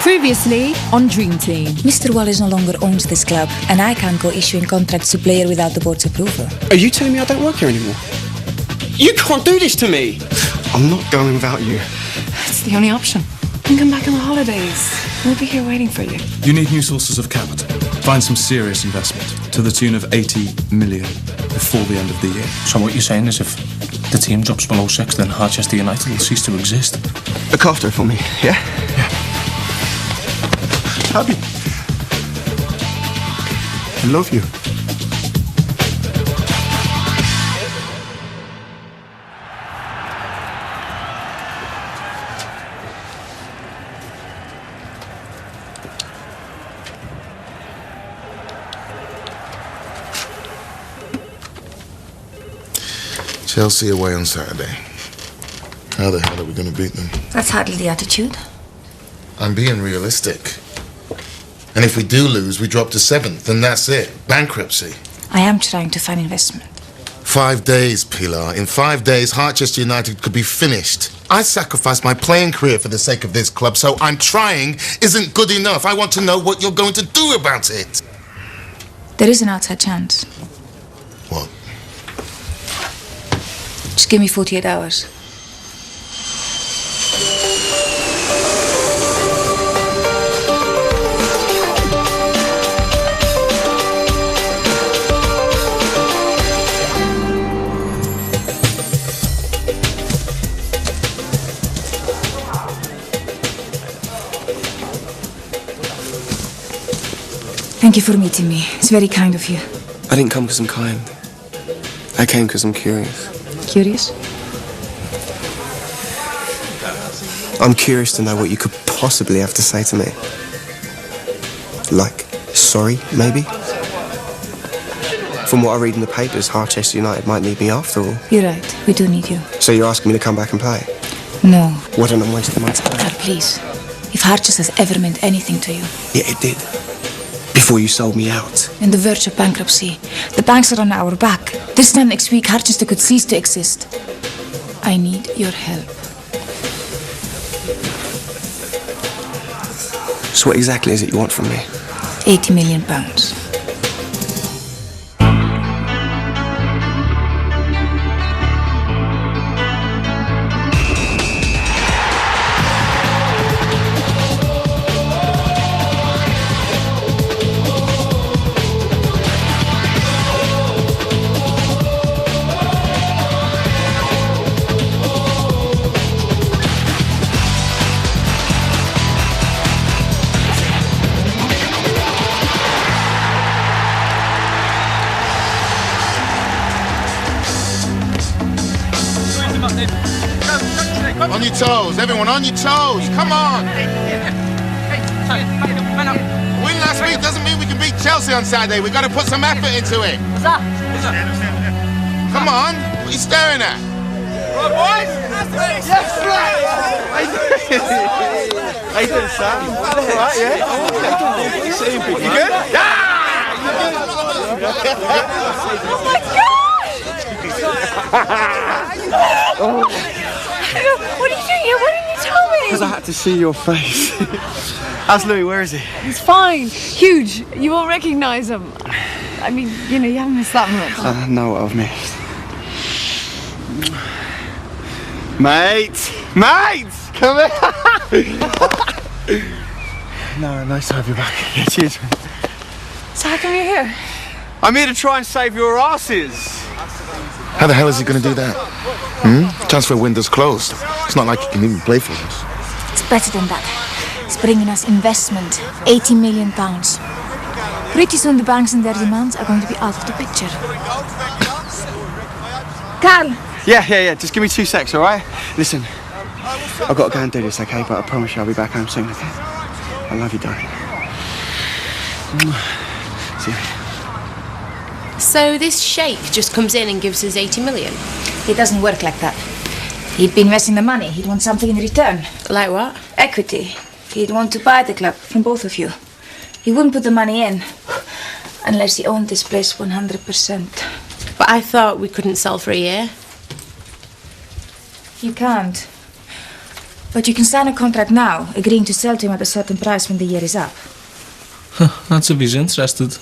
Previously on Dream Team. Mr. Wallace no longer owns this club, and I can't go issuing contracts to players without the board's approval. Are you telling me I don't work here anymore? You can't do this to me! I'm not going without you. It's the only option. You can come back on the holidays. We'll be here waiting for you. You need new sources of capital. Find some serious investment to the tune of 80 million before the end of the year. So what you're saying is if the team drops below 6, then Harchester United will cease to exist? Look after it for me, yeah? Yeah. Abby. I love you. Chelsea away on Saturday. How the hell are we going to beat them? That's hardly the attitude. I'm being realistic. And if we do lose, we drop to 7th, and that's it. Bankruptcy. I am trying to find investment. 5 days, Pilar. In 5 days, Harchester United could be finished. I sacrificed my playing career for the sake of this club, so I'm trying isn't good enough. I want to know what you're going to do about it. There is an outside chance. What? Just give me 48 hours. Thank you for meeting me. It's very kind of you. I didn't come because I'm kind. I came because I'm curious. Curious? I'm curious to know what you could possibly have to say to me. Like, sorry, maybe? From what I read in the papers, Harchester United might need me after all. You're right. We do need you. So you're asking me to come back and play? No. What, and I'm wasting my time? God, please. If Harchester has ever meant anything to you. Yeah, it did. Before you sold me out. In the verge of bankruptcy. The banks are on our back. This time next week, Harchester could cease to exist. I need your help. So what exactly is it you want from me? £80 million. On your toes, everyone, on your toes. Come on. Win last week doesn't mean we can beat Chelsea on Saturday. We've got to put some effort into it. Come on. What are you staring at? Right, boys? Yes, right. How you doing, Sam? All right, yeah? You good? Yeah! Oh my God! What are you doing here? Why didn't you tell me? Because I had to see your face. How's Louis? Where is he? He's fine. Huge. You won't recognise him. I mean, you know, you haven't missed that much. I know what I've missed. Mate! Mate! Come here! No, nice to have you back. Yeah, cheers. So how come you're here? I'm here to try and save your asses. How the hell is he going to do that? Transfer window's closed. It's not like he can even play for us. It's better than that. It's bringing us investment. £80 million. Pretty soon the banks and their demands are going to be out of the picture. Carl! Yeah. Just give me 2 secs, all right? Listen, I've got to go and do this, okay? But I promise you I'll be back home soon, okay? I love you, darling. See you. So this sheikh just comes in and gives us 80 million? It doesn't work like that. He'd be investing the money. He'd want something in return. Like what? Equity. He'd want to buy the club from both of you. He wouldn't put the money in unless he owned this place 100%. But I thought we couldn't sell for a year. You can't. But you can sign a contract now, agreeing to sell to him at a certain price when the year is up. That's if he's interested.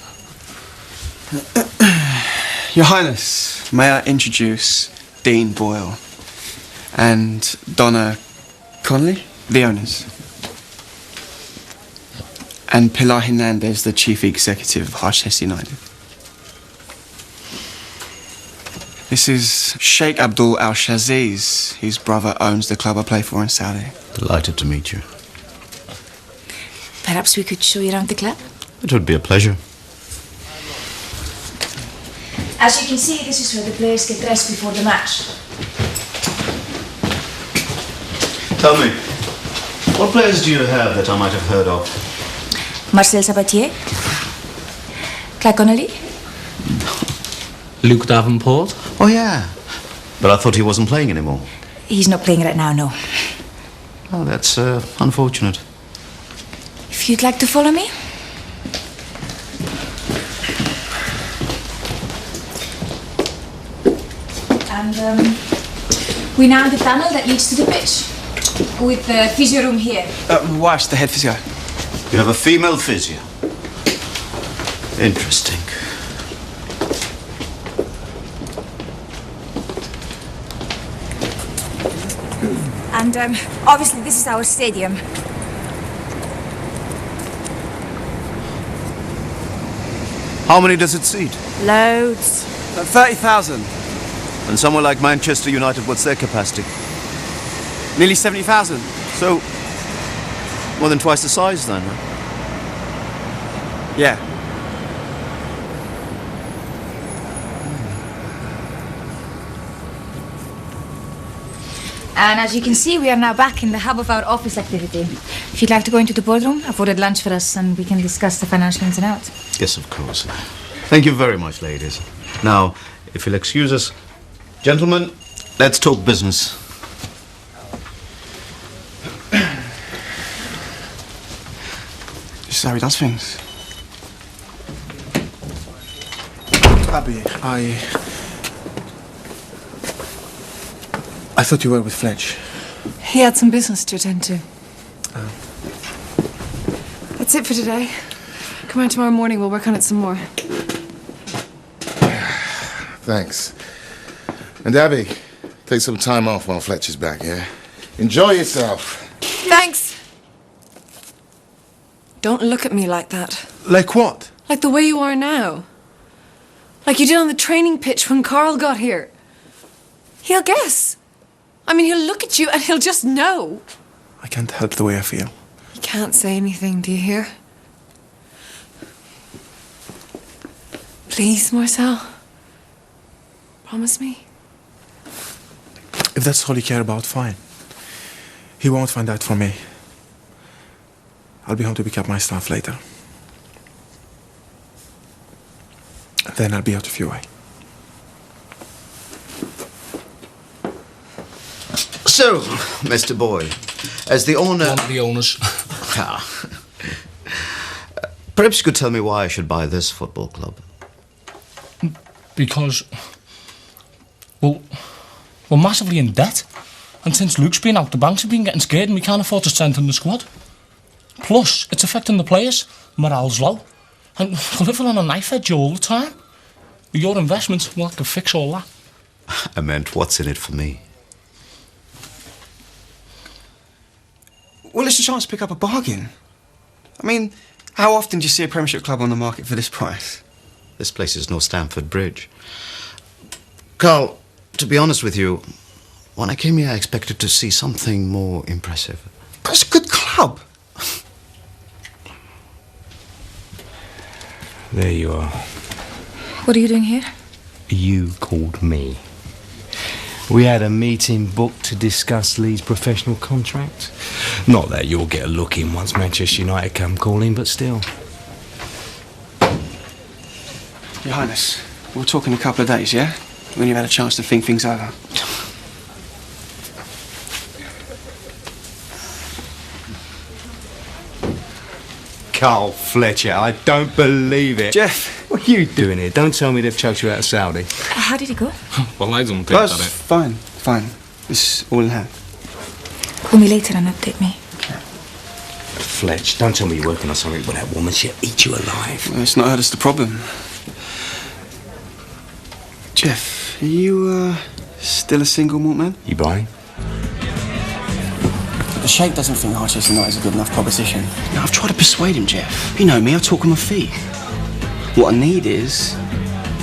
Your Highness, may I introduce Dean Boyle and Donna Connolly, the owners. And Pilar Hernandez, the chief executive of Harchester United. This is Sheikh Abdul Al-Shaziz, whose brother owns the club I play for in Saudi. Delighted to meet you. Perhaps we could show you around the club? It would be a pleasure. As you can see, this is where the players get dressed before the match. Tell me, what players do you have that I might have heard of? Marcel Sabatier, Claire Connolly. Luke Davenport. Oh, yeah. But I thought he wasn't playing anymore. He's not playing right now, no. Oh, that's unfortunate. If you'd like to follow me. And we now in the tunnel that leads to the pitch. With the physio room here. Wife's the head physio. You have a female physio. Interesting. And obviously this is our stadium. How many does it seat? Loads. 30,000. And somewhere like Manchester United, what's their capacity? Nearly 70,000. So, more than twice the size then, huh? Yeah. And as you can see, we are now back in the hub of our office activity. If you'd like to go into the boardroom, I've ordered lunch for us and we can discuss the financial ins and outs. Yes, of course. Thank you very much, ladies. Now, if you'll excuse us, gentlemen, let's talk business. This is how he does things. Abby, I thought you were with Fletch. He had some business to attend to. That's it for today. Come around tomorrow morning, we'll work on it some more. Thanks. And Abby, take some time off while Fletch is back, yeah? Enjoy yourself. Thanks! Don't look at me like that. Like what? Like the way you are now. Like you did on the training pitch when Carl got here. He'll guess. I mean, he'll look at you and he'll just know. I can't help the way I feel. You can't say anything, do you hear? Please, Marcel. Promise me. If that's all you care about, fine. He won't find out from me. I'll be home to pick up my stuff later. Then I'll be out of your way. So, Mr. Boyle, as the owner... One of the owners. Perhaps you could tell me why I should buy this football club. Because... Well, we're massively in debt. And since Luke's been out, the banks have been getting scared and we can't afford to strengthen the squad. Plus, it's affecting the players. Morale's low. And we're living on a knife edge all the time. With your investments, well, I can fix all that. I meant, what's in it for me? Well, it's a chance to pick up a bargain. I mean, how often do you see a Premiership club on the market for this price? This place is no Stamford Bridge. Carl, to be honest with you, when I came here I expected to see something more impressive. But it's a good club. There you are. What are you doing here? You called me. We had a meeting booked to discuss Lee's professional contract. Not that you'll get a look in once Manchester United come calling, but still. Your Highness, we'll talk in a couple of days, yeah? When you've had a chance to think things over. Carl Fletcher, I don't believe it. Jeff! What are you doing here? Don't tell me they've chucked you out of Saudi. How did it go? Well, I don't think That's fine. It's all in hand. Call me later and update me. Fletch, don't tell me you're working on something with that woman. She'll eat you alive. Well, it's not her that's the problem. Jeff, are you, still a single malt man? You buying? The Sheikh doesn't think Harchester United is a good enough proposition. No, I've tried to persuade him, Jeff. You know me, I talk on my feet. What I need is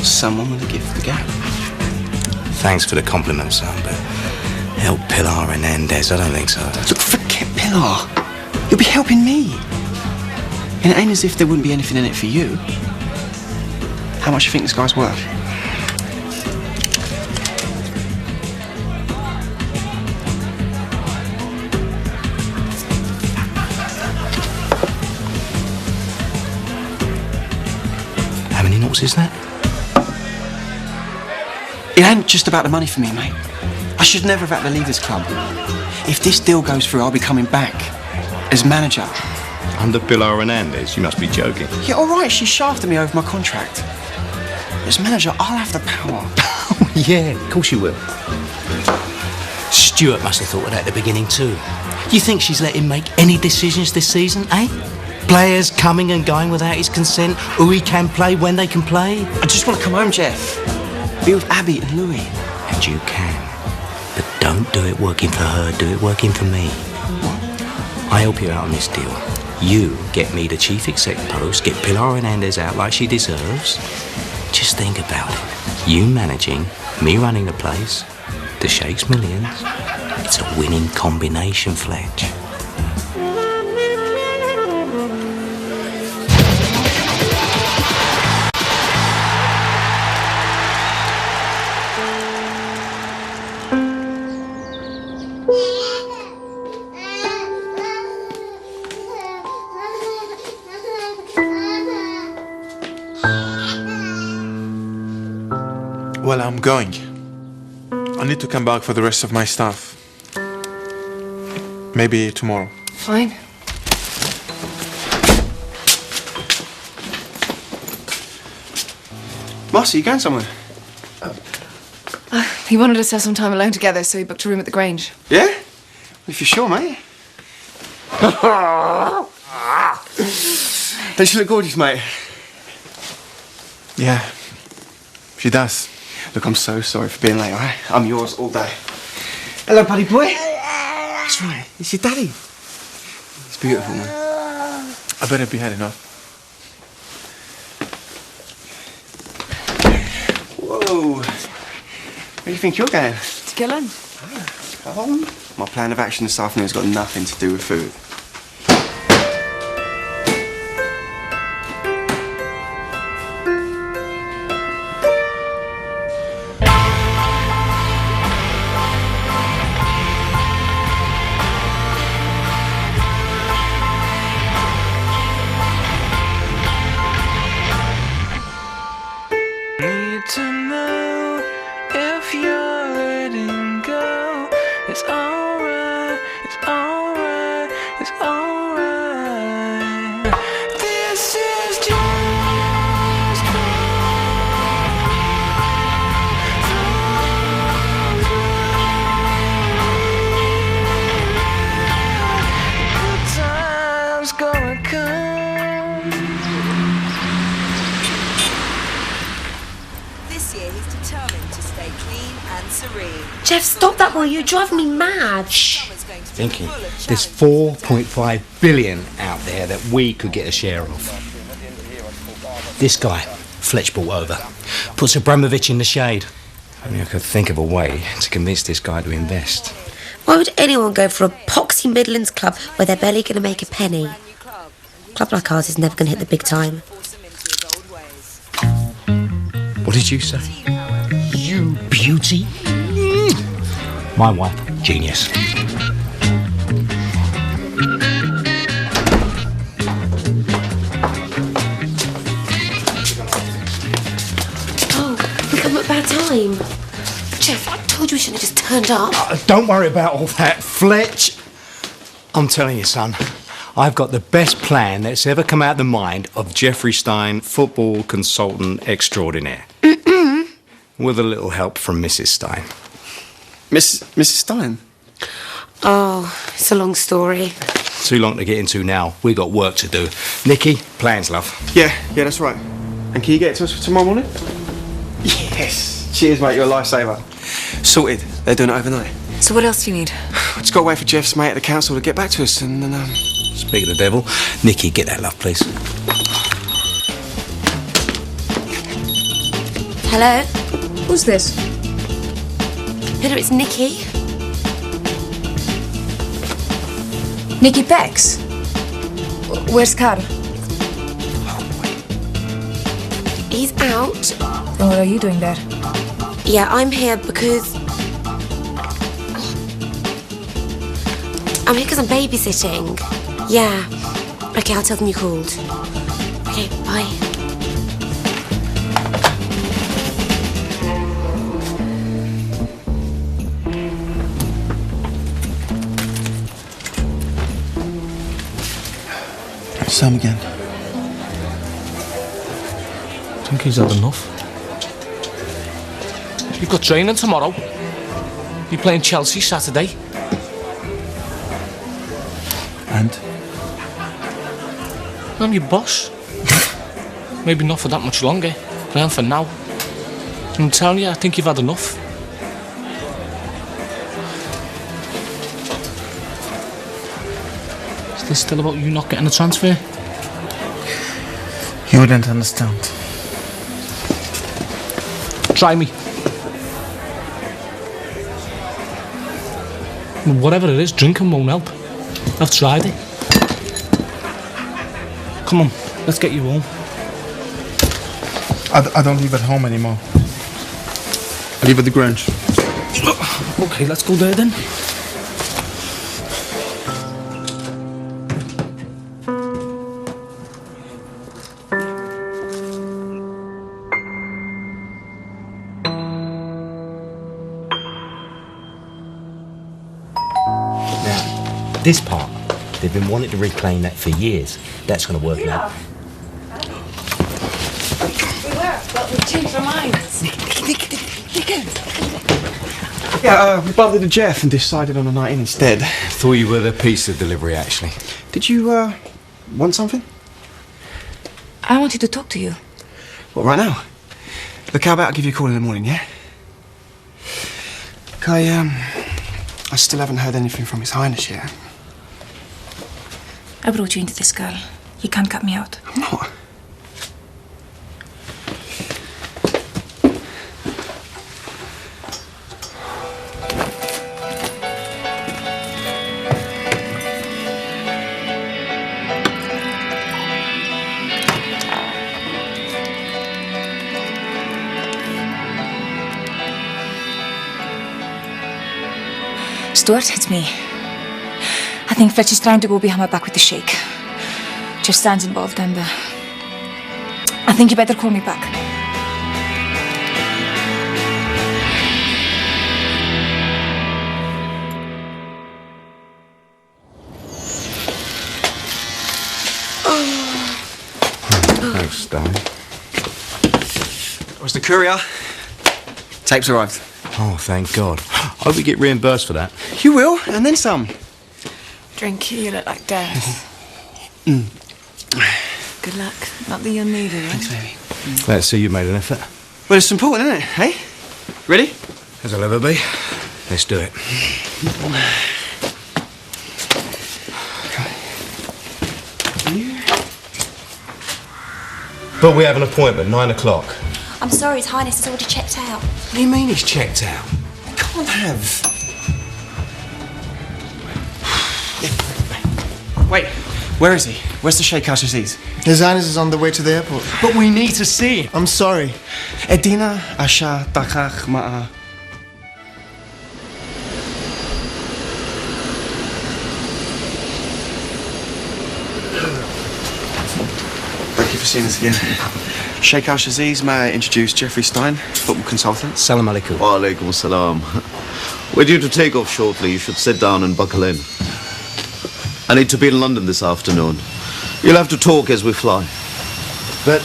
someone with a gift of the gab. Thanks for the compliment, son, but help Pilar Hernandez, I don't think so. Look, forget Pilar. You'll be helping me. And it ain't as if there wouldn't be anything in it for you. How much do you think this guy's worth? How many knots is that? It ain't just about the money for me, mate. I should never have had to leave this club. If this deal goes through, I'll be coming back as manager. Under Pilar Hernandez? You must be joking. Yeah, all right, she shafted me over my contract. As manager, I'll have the power. Oh, yeah, of course you will. Stuart must have thought of that at the beginning too. You think she's let him make any decisions this season, eh? Players coming and going without his consent, who he can play, when they can play? I just want to come home, Jeff. Be with Abby and Louis. And you can. But don't do it working for her, do it working for me. I help you out on this deal. You get me the chief exec post, get Pilar Hernandez out like she deserves. Just think about it. You managing, me running the place, the Sheikh's millions. It's a winning combination, Fletch. Well, I'm going. I need to come back for the rest of my stuff. Maybe tomorrow. Fine. Marcy, you going somewhere? He wanted us to have some time alone together, so he booked a room at the Grange. Yeah? Well, if you're sure, mate. Don't she look gorgeous, mate? Yeah, she does. Look, I'm so sorry for being late, all right? I'm yours all day. Hello, buddy boy. That's right. It's your daddy. It's beautiful, man. I better be heading off. Whoa. Where do you think you're going? To Gillen. My plan of action this afternoon has got nothing to do with food. Jeff, stop that boy. You're driving me mad. Shh. Thinking there's 4.5 billion out there that we could get a share of. This guy, Fletch brought over, puts Abramovich in the shade. I mean, I could think of a way to convince this guy to invest. Why would anyone go for a poxy Midlands club where they're barely going to make a penny? A club like ours is never going to hit the big time. What did you say? You beauty? My wife, genius. Oh, we come at a bad time. Jeff, I told you we shouldn't have just turned up. Don't worry about all that, Fletch. I'm telling you, son, I've got the best plan that's ever come out of the mind of Jeffrey Stein, football consultant extraordinaire. With a little help from Mrs. Stein. Mrs. Stein? Oh, it's a long story. Too long to get into now. We got work to do. Nikki, plans, love. Yeah, that's right. And can you get it to us for tomorrow morning? Yes. Cheers, mate. You're a lifesaver. Sorted. They're doing it overnight. So what else do you need? I just got to wait for Jeff's mate at the council to get back to us, and then, Speak of the devil. Nikki, get that, love, please. Hello? Who's this? Peter, it's Nikki. Nikki Pex? Where's Carl? He's out. Then what are you doing there? Yeah, I'm here because... I'm here because I'm babysitting. Yeah. Okay, I'll tell them you called. Okay, bye. Sam again. I think he's had enough. You've got training tomorrow. You're playing Chelsea Saturday. And? I'm your boss. Maybe not for that much longer, but I am for now. I'm telling you, I think you've had enough. Is this still about you not getting a transfer? You wouldn't understand. Try me. Whatever it is, drinking won't help. I've tried it. Come on, let's get you home. I don't live at home anymore. I live at the Grange. Okay, let's go there then. This part, they've been wanting to reclaim that for years. That's going to work now. We were, but we've changed our minds. Yeah, we bumped into Jeff and decided on a night in instead. Thought you were the pizza delivery, actually. Did you, want something? I wanted to talk to you. What, right now? Look, how about I give you a call in the morning, yeah? Look, I still haven't heard anything from His Highness yet. I brought you into this, girl. You can't cut me out. I'm not. Stuart, it's me. I think Fletch is trying to go behind my back with the Sheikh. Jeff Stan's involved and I think you better call me back. Thanks, darling. Where's the courier? Tape's arrived. Oh, thank God. Hope we get reimbursed for that. You will, and then some. Drink, you look like death. Good luck. Not that you'll need it, Thanks, baby. Let's see you made an effort. Well, it's important, isn't it? Hey? Ready? As I'll ever be. Let's do it. But we have an appointment, 9 o'clock. I'm sorry, His Highness has already checked out. What do you mean he's checked out? Can't have. Wait, where is he? Where's the Sheikh Al-Shaziz? His Highness is on the way to the airport. But we need to see him. I'm sorry. Edina Asha Dakach Ma'a. Thank you for seeing us again. Sheikh Al-Shaziz, may I introduce Jeffrey Stein, football consultant. Salam alaikum. Wa alaikum salam. We're due to take off shortly. You should sit down and buckle in. I need to be in London this afternoon. You'll have to talk as we fly. But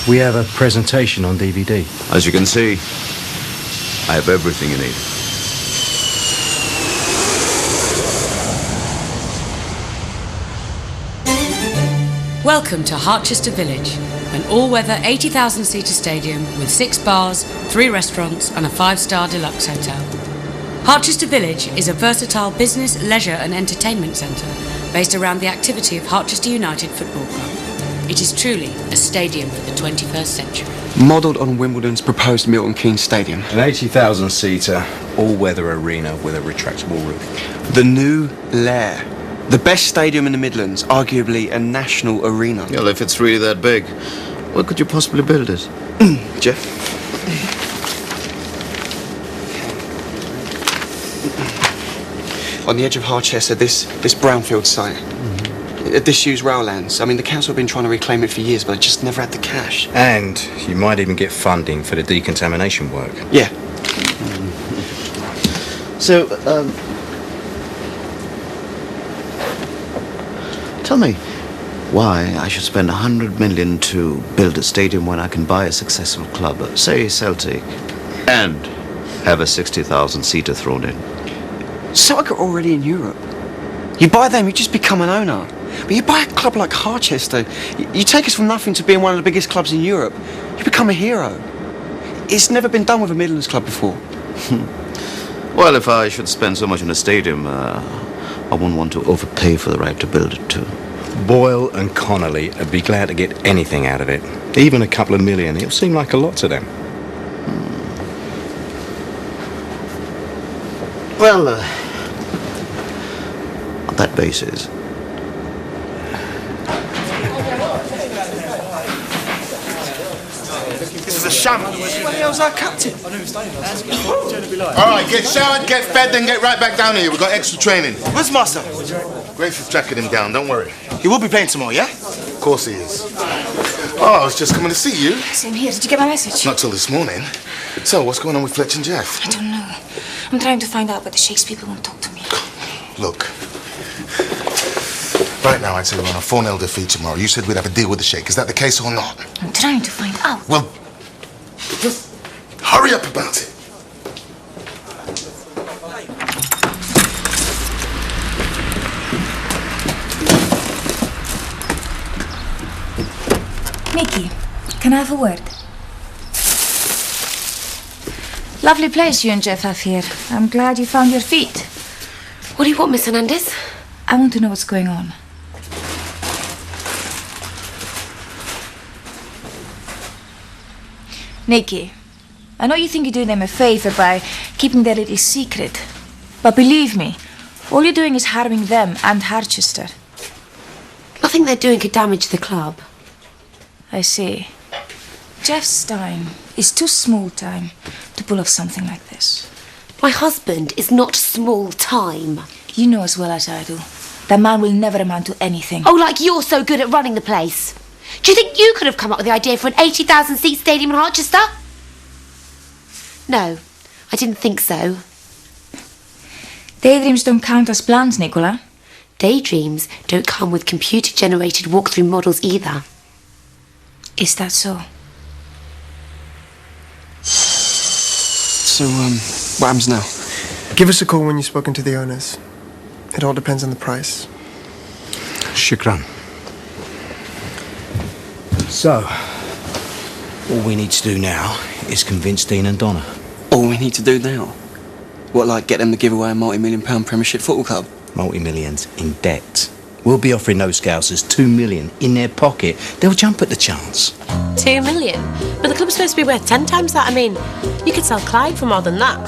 we have a presentation on DVD. As you can see, I have everything you need. Welcome to Harchester Village, an all-weather 80,000-seater stadium with 6 bars, 3 restaurants and a 5-star deluxe hotel. Harchester Village is a versatile business, leisure and entertainment centre based around the activity of Harchester United Football Club. It is truly a stadium for the 21st century. Modelled on Wimbledon's proposed Milton Keynes Stadium. An 80,000-seater, all-weather arena with a retractable roof. The new Lair. The best stadium in the Midlands, arguably a national arena. Well, if it's really that big, where could you possibly build it? Jeff? On the edge of Harchester, this brownfield site. Disused rail lands. I mean, the council have been trying to reclaim it for years, but just never had the cash. And you might even get funding for the decontamination work. Yeah. So, tell me why I should spend 100 million to build a stadium when I can buy a successful club, say Celtic, and have a 60,000-seater thrown in. Celtic are already in Europe. You buy them, you just become an owner. But you buy a club like Harchester, you take us from nothing to being one of the biggest clubs in Europe. You become a hero. It's never been done with a Midlands club before. Well, if I should spend so much on a stadium, I wouldn't want to overpay for the right to build it too. Boyle and Connolly would be glad to get anything out of it. Even a couple of million. It'll seem like a lot to them. Well, on that basis... This is a sham. Where the hell's our captain? All right, get showered, get fed, then get right back down here. We've got extra training. Where's Master? Grace is tracking him down, don't worry. He will be playing tomorrow, yeah? Of course he is. Oh, I was just coming to see you. Same here. Did you get my message? Not till this morning. So, what's going on with Fletch and Jeff? I don't know. I'm trying to find out, but the Sheikh's people won't talk to me. Look. Right now, I'd say we're on a 4-0 defeat tomorrow. You said we'd have a deal with the Sheikh. Is that the case or not? I'm trying to find out. Well, just hurry up about it. Nikki, can I have a word? Lovely place you and Jeff have here. I'm glad you found your feet. What do you want, Miss Hernandez? I want to know what's going on. Nikki, I know you think you're doing them a favor by keeping their little secret. But believe me, all you're doing is harming them and Harchester. Nothing they're doing could damage the club. I see. Jeff Stein is too small time to pull off something like this. My husband is not small time. You know as well as I do. That man will never amount to anything. Oh, like you're so good at running the place. Do you think you could have come up with the idea for an 80,000-seat stadium in Harchester? No, I didn't think so. Daydreams don't count as plans, Nicola. Daydreams don't come with computer-generated walkthrough models either. Is that so? So, what happens now? Give us a call when you've spoken to the owners. It all depends on the price. Shukran. So, all we need to do now is convince Dean and Donna. All we need to do now? What, like get them to give away a multi-million-pound Premiership football club? Multi-millions in debt. We'll be offering those scousers $2 million in their pocket. They'll jump at the chance. 2 million? But the club's supposed to be worth 10 times that. I mean, you could sell Clyde for more than that.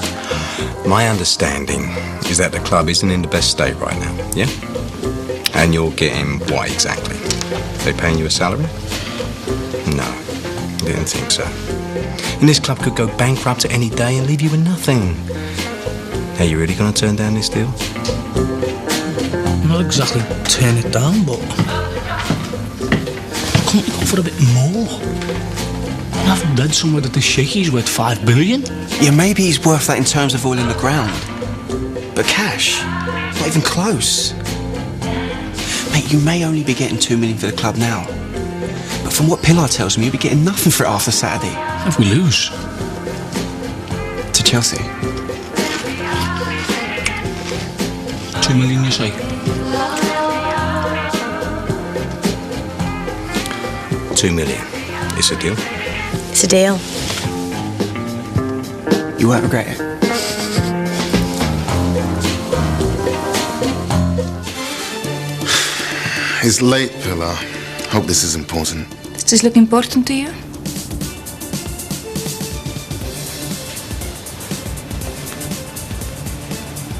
My understanding is that the club isn't in the best state right now, yeah? And you're getting what exactly? They paying you a salary? No, didn't think so. And this club could go bankrupt at any day and leave you with nothing. Are you really going to turn down this deal? Not exactly turn it down, but couldn't you go for a bit more? I've read somewhere that the Sheikhy's worth 5 billion. Yeah, maybe he's worth that in terms of oil in the ground. But cash, not even close. Mate, you may only be getting 2 million for the club now. But from what Pilar tells me, you'll be getting nothing for it after Saturday. If we lose? To Chelsea. 2 million, you say? 2 million. It's a deal. It's a deal. You won't regret it. It's late, Pilar. Hope this is important. Does this look important to you?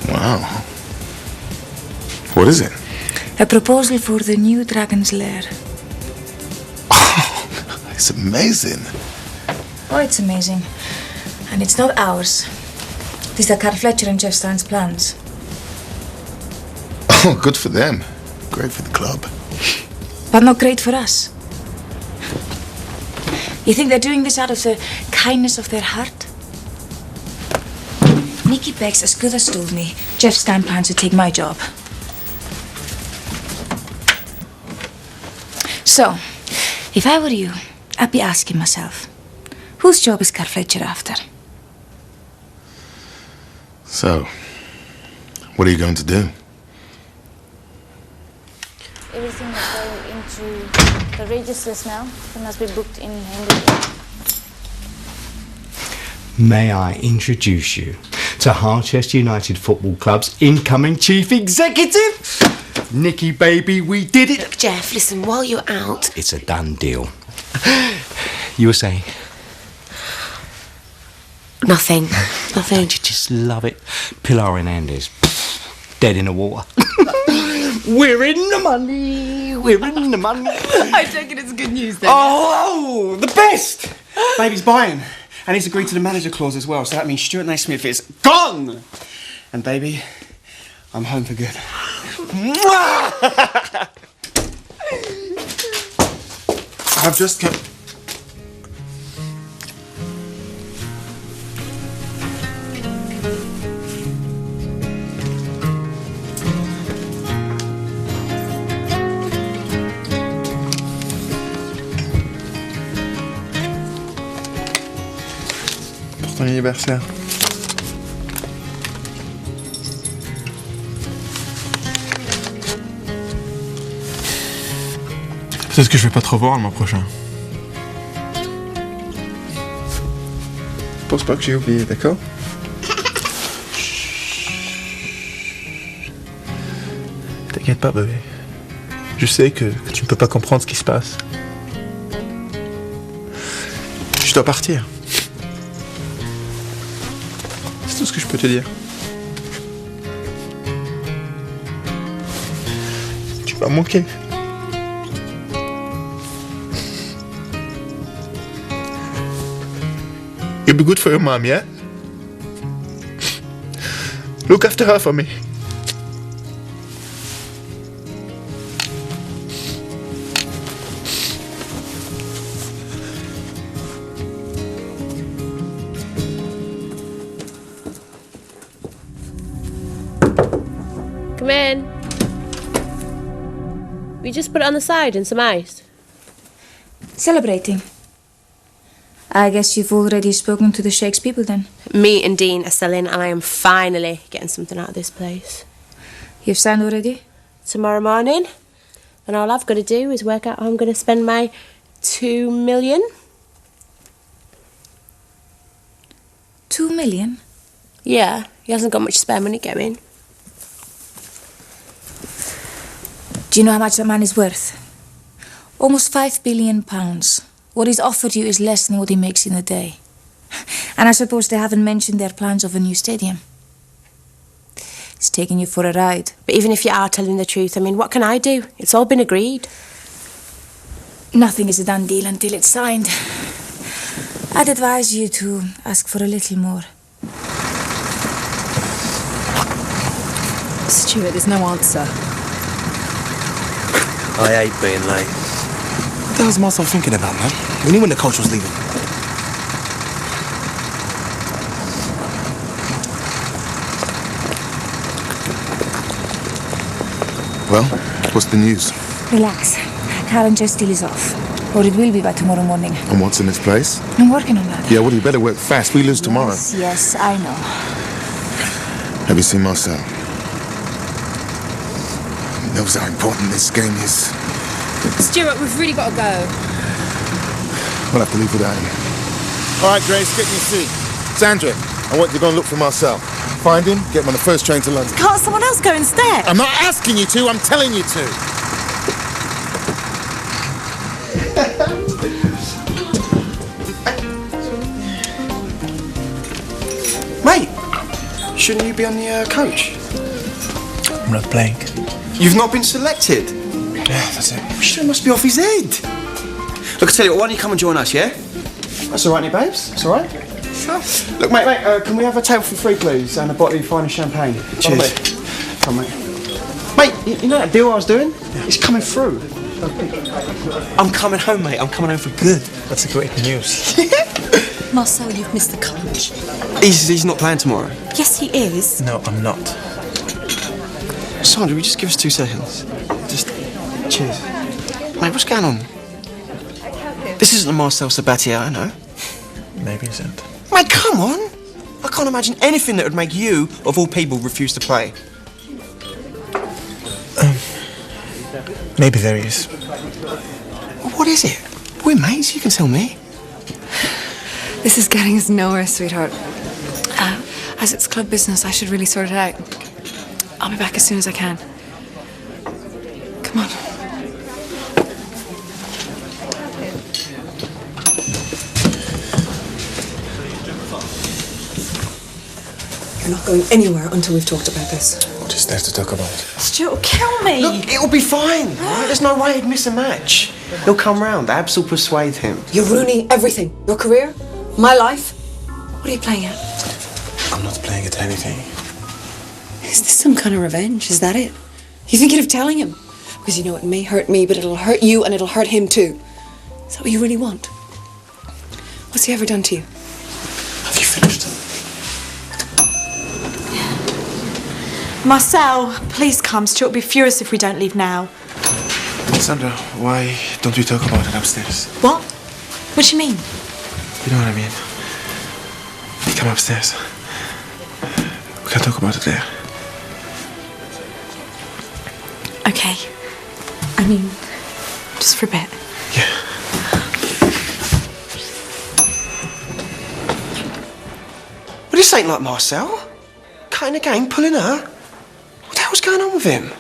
Wow. What is it? A proposal for the new Dragon's Lair. It's amazing. Oh, it's amazing. And it's not ours. These are Carl Fletcher and Jeff Stein's plans. Oh, good for them. Great for the club. But not great for us. You think they're doing this out of the kindness of their heart? Nicky Beggs as good as told me Jeff Stein plans to take my job. So, if I were you, I'd be asking myself, whose job is Carl Fletcher after? So, what are you going to do? Everything is going into the registers now. It must be booked in immediately. May I introduce you to Harchester United Football Club's incoming chief executive? Nicky, baby, we did it. Look, Jeff, listen, while you're out... It's a done deal. You were saying? Nothing. Don't you just love it? Pilar Hernandez, dead in the water. We're in the money. We're in the money. I take it it's good news then. Oh, the best! Baby's buying. And he's agreed to the manager clause as well, so that means Stuart Naismith is gone! And baby, I'm home for good. I've just come... Pour ton anniversaire. Peut-être que je vais pas te revoir le mois prochain. Pense pas que j'ai oublié, d'accord? T'inquiète pas, bébé. Je sais que tu ne peux pas comprendre ce qui se passe. Je dois partir. C'est tout ce que je peux te dire. Tu vas manquer. You'll be good for your mom, yeah? Look after her for me. Come in. We just put it on the side in some ice. Celebrating. I guess you've already spoken to the Sheikh's people then? Me and Dean are still in, and I am finally getting something out of this place. You've signed already? Tomorrow morning. And all I've got to do is work out how I'm going to spend my 2 million. 2 million? Yeah, he hasn't got much spare money going. Do you know how much that man is worth? Almost £5 billion. What he's offered you is less than what he makes in a day. And I suppose they haven't mentioned their plans of a new stadium. It's taking you for a ride. But even if you are telling the truth, I mean, what can I do? It's all been agreed. Nothing is a done deal until it's signed. I'd advise you to ask for a little more. Stuart, there's no answer. I hate being late. What the hell's Marcel thinking about, man? We knew when the coach was leaving. Well, what's the news? Relax. Karen just deal is off. Or it will be by tomorrow morning. And what's in its place? I'm working on that. Yeah, well, you better work fast. We lose tomorrow. Yes, I know. Have you seen Marcel? He knows how important this game is. Stuart, we've really got to go. We'll have to leave without him. All right, Grace, get in your seat. Sandra, I want you to go and look for Marcel. Find him, get him on the first train to London. Can't someone else go instead? I'm not asking you to, I'm telling you to. Mate, shouldn't you be on the coach? I'm not playing. You've not been selected? Yeah, that's it. Sure, must be off his head. Look, I tell you what, why don't you come and join us, yeah? That's all right, you babes? That's all right? Sure. Look, mate, can we have a table for three, please, and a bottle of your finest champagne? Cheers. Come on, mate. Mate, you know that deal I was doing? Yeah. It's coming through. I'm coming home, mate. I'm coming home for good. That's a great news. Marcel, you've missed the coach. He's not playing tomorrow. Yes, he is. No, I'm not. Sandra, will you just give us 2 seconds? Just cheers. Mate, what's going on? This isn't a Marcel Sabatier, I know. Maybe it isn't. Mate, come on! I can't imagine anything that would make you, of all people, refuse to play. Maybe there is. What is it? We're mates, you can tell me. This is getting us nowhere, sweetheart. As it's club business, I should really sort it out. I'll be back as soon as I can. Come on. You're not going anywhere until we've talked about this. What is there to talk about? Stuart will kill me. Look, it'll be fine, right? There's no way he'd miss a match. He'll come round. Abs will persuade him. You're ruining everything. Your career, my life. What are you playing at? I'm not playing at anything. Is this some kind of revenge? Is that it? You thinking of telling him? Because you know it may hurt me, but it'll hurt you and it'll hurt him too. Is that what you really want? What's he ever done to you? Have you finished? Marcel, please come. Stuart will be furious if we don't leave now. Sandra, why don't we talk about it upstairs? What? What do you mean? You know what I mean. Come upstairs. We can talk about it there. Okay. I mean, just for a bit. Yeah. But this ain't like Marcel. Cutting a game, pulling her. What the hell's going on with him?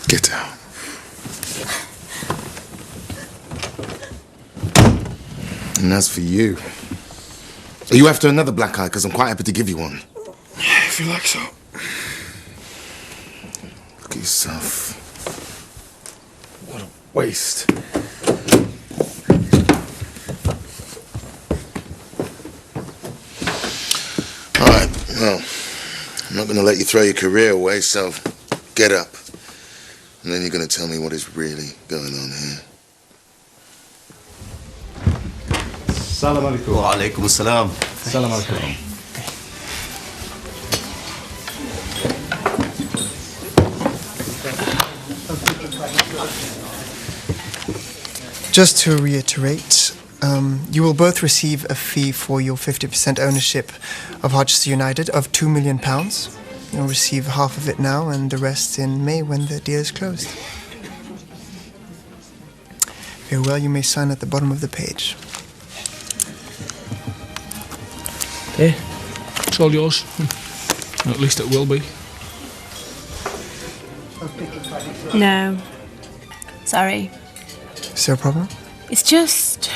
Get down. And as for you, are you after another black eye? Because I'm quite happy to give you one. Yeah, if you like so. Look at yourself. What a waste. All right, well, I'm not going to let you throw your career away, so get up. And then you're going to tell me what is really going on here. Salam alaikum. Wa alaikum salam. Salam alaikum. Just to reiterate, you will both receive a fee for your 50% ownership of Harchester United of £2 million. You'll receive half of it now and the rest in May when the deal is closed. Very well, you may sign at the bottom of the page. There. It's all yours. At least it will be. No. Sorry. Is there a problem? It's just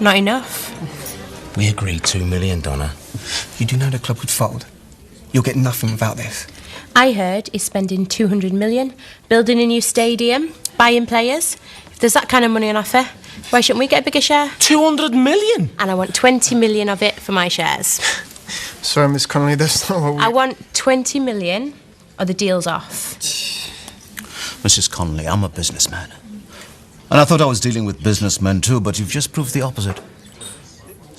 not enough. We agreed $2 million, Donna. You do know the club would fold. You'll get nothing without this. I heard he's spending 200 million, building a new stadium, buying players. If there's that kind of money on offer, why shouldn't we get a bigger share? 200 million? And I want 20 million of it for my shares. Sorry, Miss Connolly, that's not what we... I want 20 million or the deal's off. Mrs. Connolly, I'm a businessman. And I thought I was dealing with businessmen too, but you've just proved the opposite.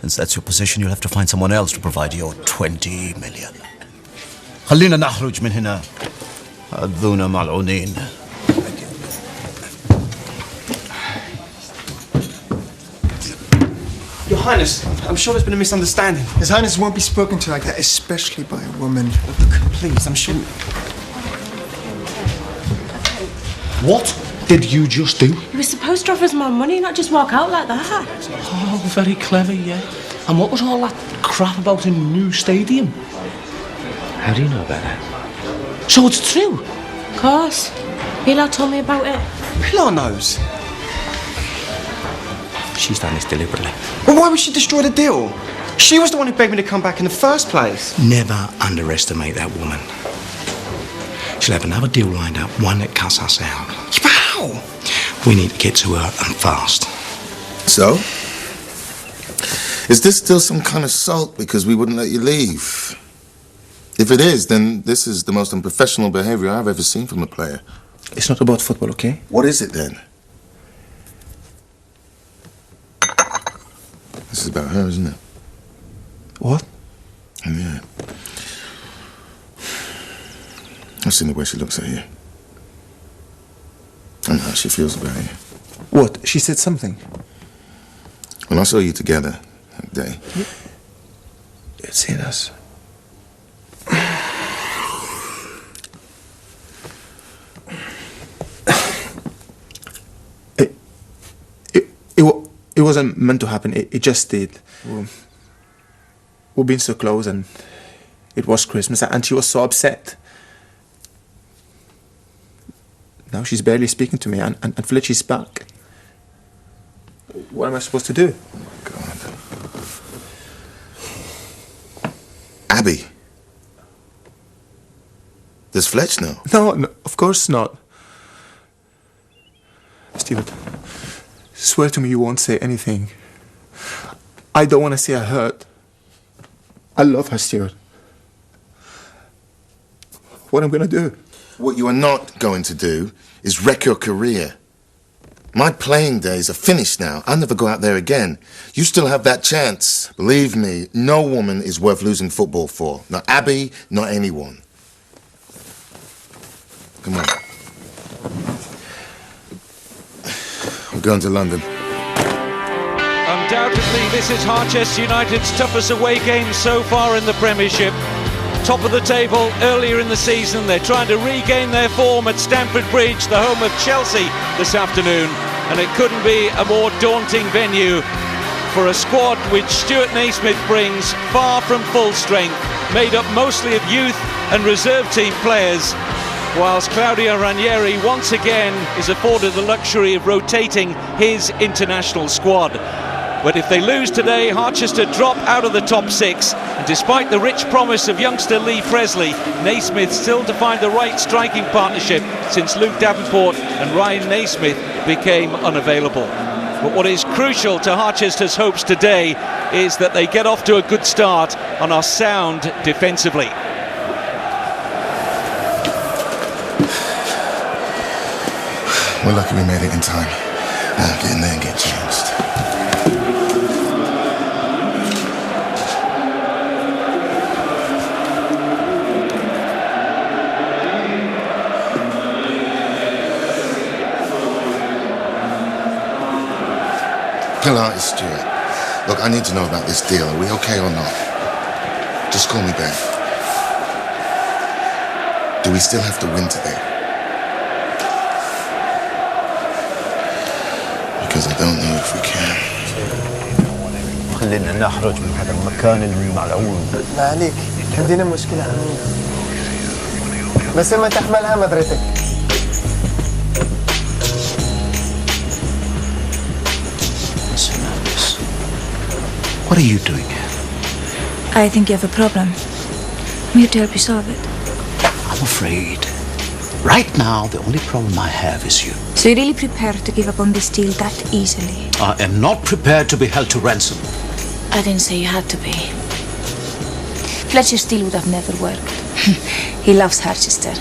Since that's your position, you'll have to find someone else to provide your 20 million. خلينا نخرج من هنا. هذونا ملعونين. Your Highness, I'm sure there's been a misunderstanding. His Highness won't be spoken to like that, especially by a woman. Please, I'm sure. What did you just do? You were supposed to offer us more money, not just walk out like that. Oh, very clever, yeah. And what was all that crap about a new stadium? How do you know about that? So it's true? Of course. Pilar told me about it. Pilar knows. She's done this deliberately. Well, why would she destroy the deal? She was the one who begged me to come back in the first place. Never underestimate that woman. She'll have another deal lined up, one that cuts us out. How? We need to get to her and fast. So? Is this still some kind of salt because we wouldn't let you leave? If it is, then this is the most unprofessional behavior I've ever seen from a player. It's not about football, okay? What is it then? This is about her, isn't it? What? Yeah. I've seen the way she looks at you. And how she feels about you. What? She said something. When I saw you together that day. You'd seen us. It wasn't meant to happen. It just did. We've been so close, and it was Christmas, and she was so upset. Now she's barely speaking to me, and Fletch is back. What am I supposed to do? Oh my God. Abby. Does Fletch know? No, of course not. Stewart, swear to me you won't say anything. I don't want to see her hurt. I love her, Stewart. What am I going to do? What you are not going to do is wreck your career. My playing days are finished now. I'll never go out there again. You still have that chance. Believe me, no woman is worth losing football for. Not Abby, not anyone. Come on. We're going to London. Undoubtedly, this is Harchester United's toughest away game so far in the Premiership. Top of the table earlier in the season, they're trying to regain their form at Stamford Bridge, the home of Chelsea, this afternoon. And it couldn't be a more daunting venue for a squad which Stuart Naismith brings far from full strength, made up mostly of youth and reserve team players, whilst Claudio Ranieri once again is afforded the luxury of rotating his international squad. But if they lose today, Harchester drop out of the top six, and despite the rich promise of youngster Lee Presley, Naismith still to find the right striking partnership since Luke Davenport and Ryan Naismith became unavailable. But what is crucial to Harchester's hopes today is that they get off to a good start and are sound defensively. We're lucky we made it in time. Now get in there and get changed. Pilar, it's Stuart. Look, I need to know about this deal. Are we okay or not? Just call me back. Do we still have to win today? Because I don't know if we can. خلينا نخرج من هذا المكان الملعون. ما عليك، عندنا مشكلة عميقة. بس ما تحملها مدرتك. What are you doing here? I think you have a problem. I'm here to help you solve it. I'm afraid. Right now, the only problem I have is you. So you're really prepared to give up on this deal that easily? I am not prepared to be held to ransom. I didn't say you had to be. Fletcher's deal would have never worked. He loves Harchester.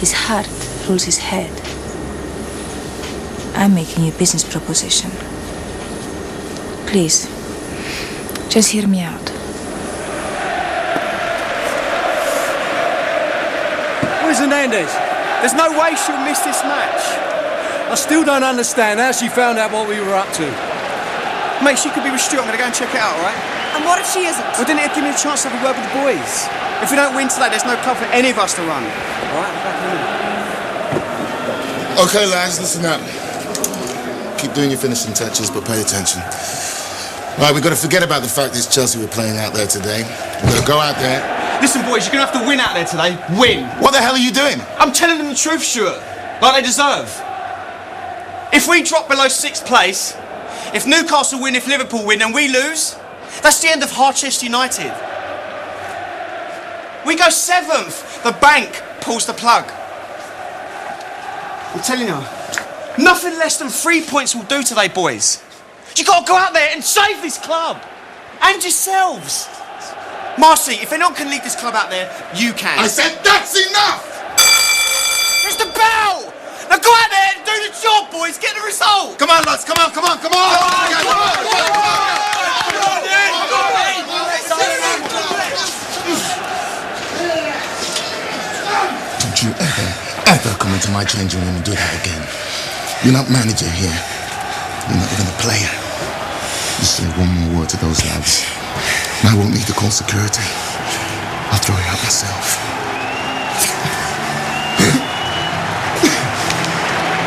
His heart rules his head. I'm making you a business proposition. Please, Just hear me out. Where's Hernandez? There's no way she'll miss this match. I still don't understand how she found out what we were up to. Mate, she could be with Stuart. I'm going to go and check it out, all right? And what if she isn't? Well, didn't it give me a chance to have a word with the boys? If we don't win today, there's no club for any of us to run. All right, I'm back in a minute. Okay, lads, listen up. Keep doing your finishing touches, but pay attention. Right, we've got to forget about the fact it's Chelsea we're playing out there today. We've got to go out there. Listen, boys, you're going to have to win out there today. Win. What the hell are you doing? I'm telling them the truth, Stuart. Like they deserve. If we drop below 6th place, if Newcastle win, if Liverpool win, and we lose, that's the end of Harchester United. We go 7th. The bank pulls the plug. I'm telling you, nothing less than 3 points will do today, boys. You got to go out there and save this club. And yourselves. Marcy, if anyone can lead this club out there, you can. I said that's enough! It's the bell! Now go out there and do the job, boys. Get the result. Come on, lads. Come on, come on, come on! Don't you ever come into my changing room and do that again. You're not manager here. You're not even a player. You say one more word to those lads, and I won't need to call security. I'll throw you out myself.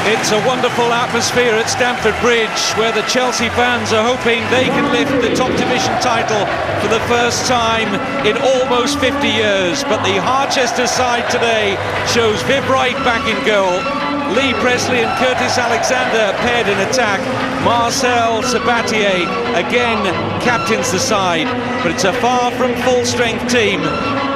It's a wonderful atmosphere at Stamford Bridge, where the Chelsea fans are hoping they can lift the top division title for the first time in almost 50 years. But the Harchester side today shows Viv Wright back in goal, Lee Presley and Curtis Alexander paired in attack. Marcel Sabatier again captains the side, but it's a far from full-strength team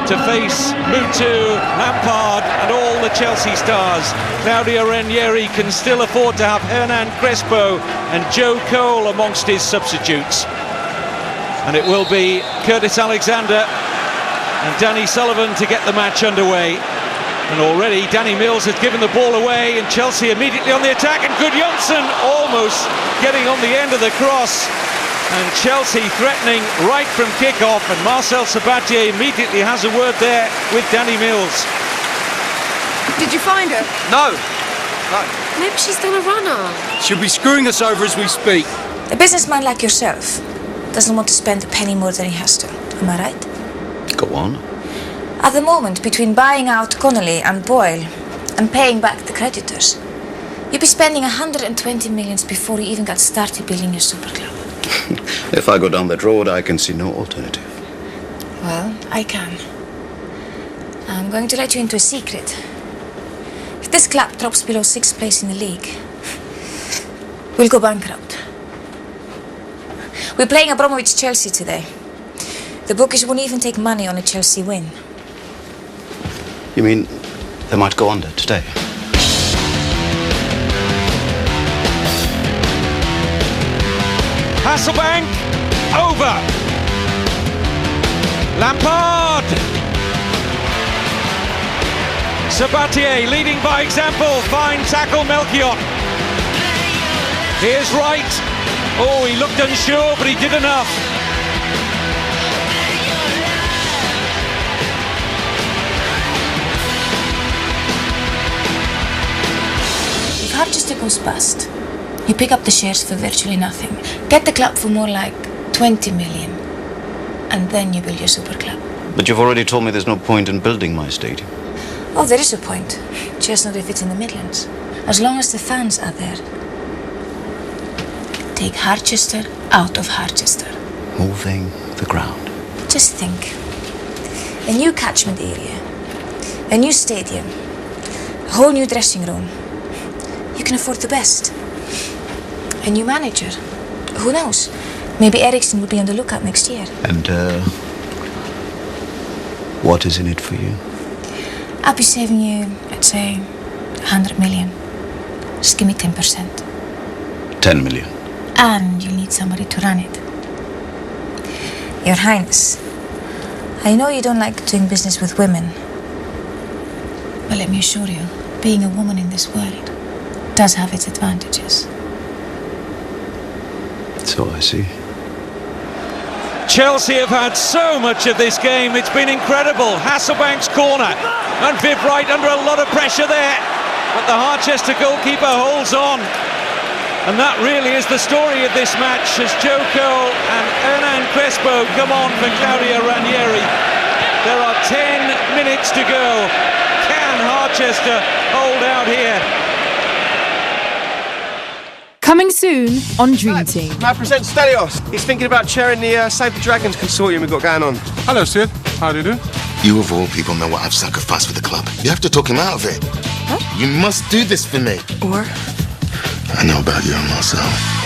to face Mutu, Lampard and all the Chelsea stars. Claudio Ranieri can still afford to have Hernan Crespo and Joe Cole amongst his substitutes. And it will be Curtis Alexander and Danny Sullivan to get the match underway. And already Danny Mills has given the ball away, and Chelsea immediately on the attack, and Gudjonsson almost getting on the end of the cross. And Chelsea threatening right from kick-off, and Marcel Sabatier immediately has a word there with Danny Mills. Did you find her? No. Maybe she's done a runner. She'll be screwing us over as we speak. A businessman like yourself doesn't want to spend a penny more than he has to. Am I right? Go on. At the moment, between buying out Connolly and Boyle and paying back the creditors, you'd be spending 120 million before you even got started building your super club. If I go down that road, I can see no alternative. Well, I can. I'm going to let you into a secret. If this club drops below 6th place in the league, we'll go bankrupt. We're playing Abramovich Chelsea today. The bookies won't even take money on a Chelsea win. You mean they might go under today? Hasselbank, over. Lampard. Sabatier leading by example, fine tackle Melchior. Here's Wright. Oh, he looked unsure, but he did enough. If Harchester goes bust, you pick up the shares for virtually nothing, get the club for more like 20 million, and then you build your super club. But you've already told me there's no point in building my stadium. Oh, there is a point. Just not if it's in the Midlands. As long as the fans are there. Take Harchester out of Harchester. Moving the ground. Just think. A new catchment area. A new stadium. A whole new dressing room. You can afford the best. A new manager. Who knows? Maybe Ericsson will be on the lookout next year. And, what is in it for you? I'll be saving you, let's say, 100 million. Just give me 10%. 10 million. And you'll need somebody to run it. Your Highness, I know you don't like doing business with women. But let me assure you, being a woman in this world does have its advantages. So I see. Chelsea have had so much of this game. It's been incredible. Hasselbank's corner. And Viv Wright under a lot of pressure there. But the Harchester goalkeeper holds on. And that really is the story of this match as Joe Cole and Hernan Crespo come on for Claudio Ranieri. There are 10 minutes to go. Can Harchester hold out here? Coming soon on Dream Team. I present Stelios. He's thinking about chairing the Save the Dragons consortium we've got going on. Hello, Sid. How do you do? You of all people know what I've sacrificed for the club. You have to talk him out of it. Huh? You must do this for me. Or? I know about you and Marcel.